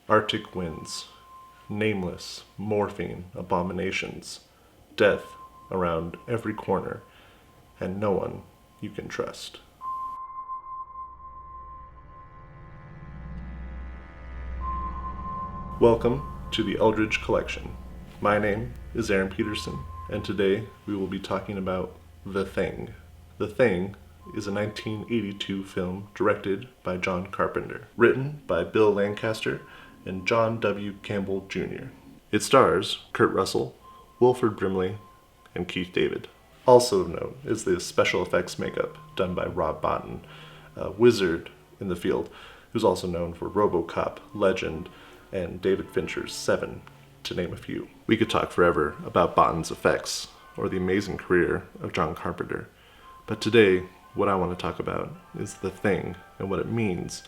Arctic winds, nameless, morphine abominations, death around every corner, and no one you can trust. Welcome to the Eldritch Collection. My name is Aaron Peterson, and today we will be talking about The Thing. The Thing is a 1982 film directed by John Carpenter, written by Bill Lancaster and John W. Campbell Jr. It stars Kurt Russell, Wilford Brimley, and Keith David. Also of note is the special effects makeup done by Rob Bottin, a wizard in the field who's also known for RoboCop, Legend, and David Fincher's Seven, to name a few. We could talk forever about Bottin's effects or the amazing career of John Carpenter, but today what I want to talk about is The Thing and what it means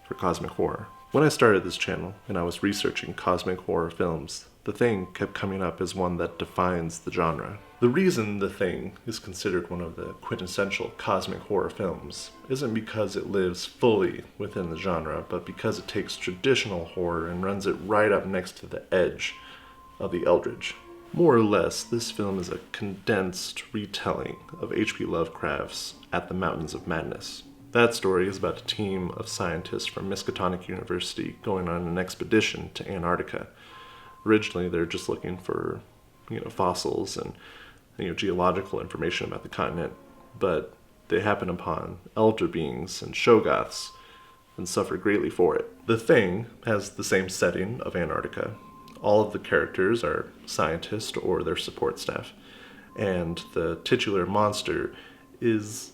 for cosmic horror. When I started this channel and I was researching cosmic horror films, The Thing kept coming up as one that defines the genre. The reason The Thing is considered one of the quintessential cosmic horror films isn't because it lives fully within the genre, but because it takes traditional horror and runs it right up next to the edge of the Eldritch. More or less, this film is a condensed retelling of H.P. Lovecraft's At the Mountains of Madness. That story is about a team of scientists from Miskatonic University going on an expedition to Antarctica. Originally, they're just looking for, fossils and geological information about the continent, but they happen upon elder beings and Shoggoths and suffer greatly for it. The Thing has the same setting of Antarctica. All of the characters are scientists or their support staff, and the titular monster is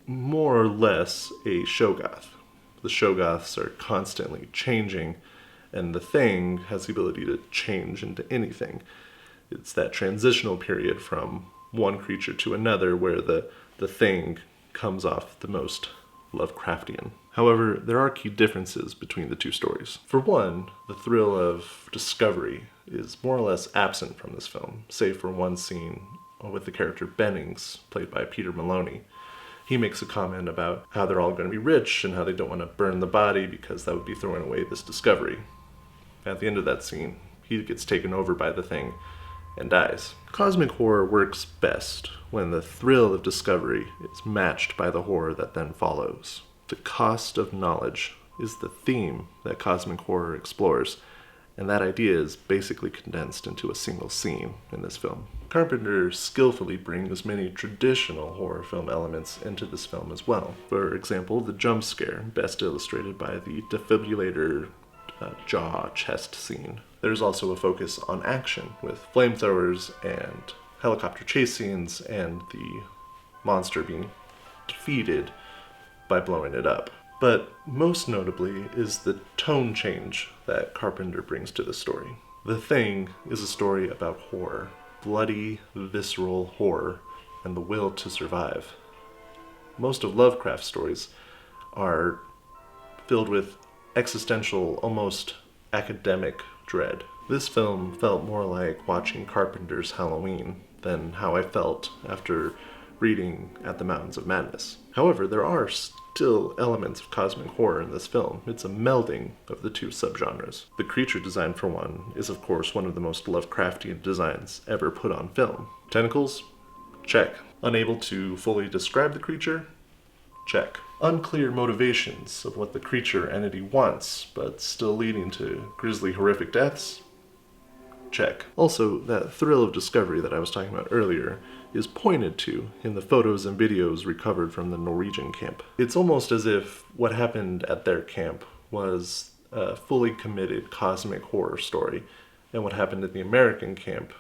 more or less a Shoggoth. The Shoggoths are constantly changing, and the Thing has the ability to change into anything. It's that transitional period from one creature to another where the Thing comes off the most Lovecraftian. However, there are key differences between the two stories. For one, the thrill of discovery is more or less absent from this film, save for one scene with the character Bennings, played by Peter Maloney. He makes a comment about how they're all going to be rich and how they don't want to burn the body because that would be throwing away this discovery. At the end of that scene, he gets taken over by the Thing and dies. Cosmic horror works best when the thrill of discovery is matched by the horror that then follows. The cost of knowledge is the theme that cosmic horror explores, and that idea is basically condensed into a single scene in this film. Carpenter skillfully brings many traditional horror film elements into this film as well. For example, the jump scare, best illustrated by the defibrillator jaw chest scene. There's also a focus on action with flamethrowers and helicopter chase scenes and the monster being defeated by blowing it up. But most notably is the tone change that Carpenter brings to the story. The Thing is a story about horror, bloody, visceral horror, and the will to survive. Most of Lovecraft's stories are filled with existential, almost academic dread. This film felt more like watching Carpenter's Halloween than how I felt after reading At the Mountains of Madness. However, there are still elements of cosmic horror in this film. It's a melding of the two subgenres. The creature design, for one, is of course one of the most Lovecraftian designs ever put on film. Tentacles? Check. Unable to fully describe the creature? Check. Unclear motivations of what the creature entity wants, but still leading to grisly, horrific deaths? Check. Also, that thrill of discovery that I was talking about earlier is pointed to in the photos and videos recovered from the Norwegian camp. It's almost as if what happened at their camp was a fully committed cosmic horror story, and what happened at the American camp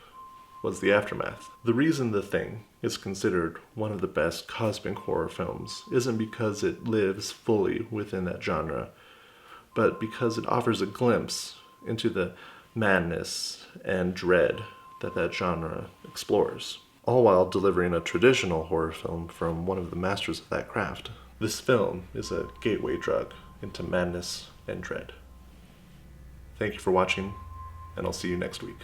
was the aftermath. The reason The Thing is considered one of the best cosmic horror films isn't because it lives fully within that genre, but because it offers a glimpse into the madness and dread that genre explores, all while delivering a traditional horror film from one of the masters of that craft. This film is a gateway drug into madness and dread. Thank you for watching, and I'll see you next week.